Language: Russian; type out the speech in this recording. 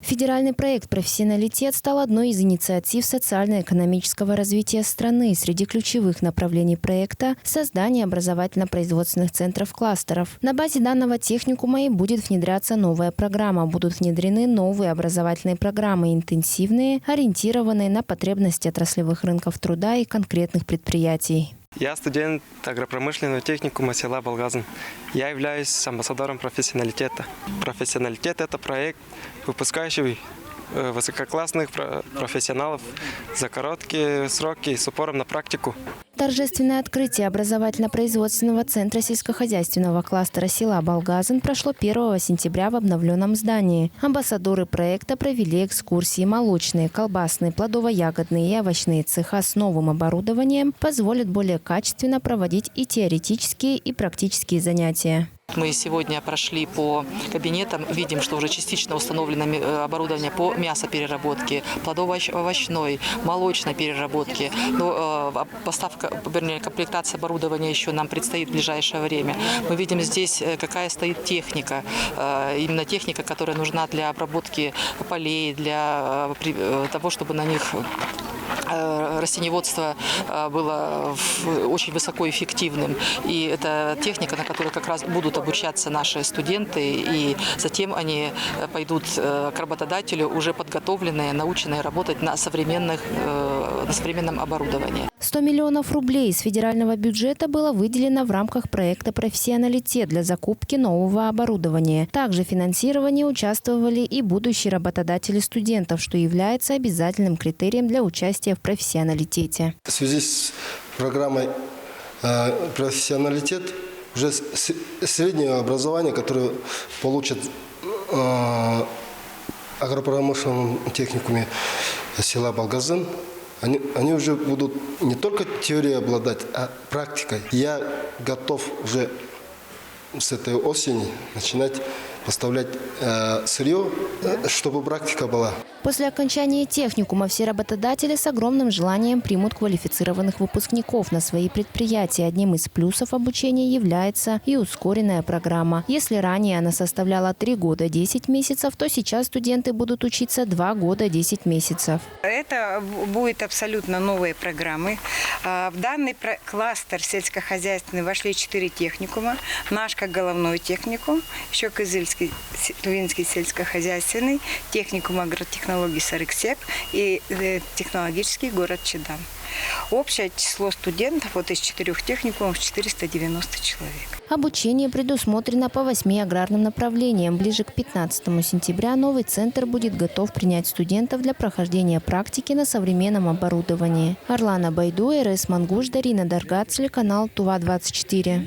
Федеральный проект «Профессионалитет» стал одной из инициатив социально-экономического развития страны. Среди ключевых направлений проекта – создание образовательно-производственных центров-кластеров. На базе данного техникума и будет внедряться новая программа. Будут внедрены новые образовательные программы, интенсивные, ориентированные на потребности отраслевых рынков труда и конкретных предприятий. Я студент агропромышленного техникума села Балгазин. Я являюсь амбассадором профессионалитета. Профессионалитет – это проект, выпускающий высококлассных профессионалов за короткие сроки с упором на практику. Торжественное открытие образовательно-производственного центра сельскохозяйственного кластера села Балгазин прошло 1 сентября в обновленном здании. Амбассадоры проекта провели экскурсии. Молочные, колбасные, плодово-ягодные и овощные цеха с новым оборудованием позволят более качественно проводить и теоретические, и практические занятия. Мы сегодня прошли по кабинетам, видим, что уже частично установлено оборудование по мясопереработке, плодово-овощной, молочной переработке. Но поставка, вернее, комплектация оборудования еще нам предстоит в ближайшее время. Мы видим здесь, какая стоит техника, именно техника, которая нужна для обработки полей, для того, чтобы на них растениеводство было очень высокоэффективным. И это техника, на которой как раз будут обучаться наши студенты, и затем они пойдут к работодателю уже подготовленные, наученные работать на современном оборудовании. 100 миллионов рублей из федерального бюджета было выделено в рамках проекта «Профессионалитет» для закупки нового оборудования. Также в финансировании участвовали и будущие работодатели студентов, что является обязательным критерием для участия в профессионалитете. В связи с программой «Профессионалитет» уже среднее образование, которое получат в агропромышленном техникуме села Балгазин, они уже будут не только теорией обладать, а практикой. Я готов уже с этой осени начинать поставлять сырье, чтобы практика была. После окончания техникума все работодатели с огромным желанием примут квалифицированных выпускников на свои предприятия. Одним из плюсов обучения является и ускоренная программа. Если ранее она составляла 3 года 10 месяцев, то сейчас студенты будут учиться 2 года 10 месяцев. Это будет абсолютно новые программы. В данный кластер сельскохозяйственный вошли 4 техникума. Наш как головной техникум, еще Кызыльский, Тувинский сельскохозяйственный, техникум агротехнологий Сарыксеп и технологический город Чедан. Общее число студентов вот из 4 техникумов 490 человек. Обучение предусмотрено по 8 аграрным направлениям. Ближе к 15 сентября новый центр будет готов принять студентов для прохождения практики на современном оборудовании. Орлана Байду, РС Мангуш, Дарина Даргат, телеканал Тува-24.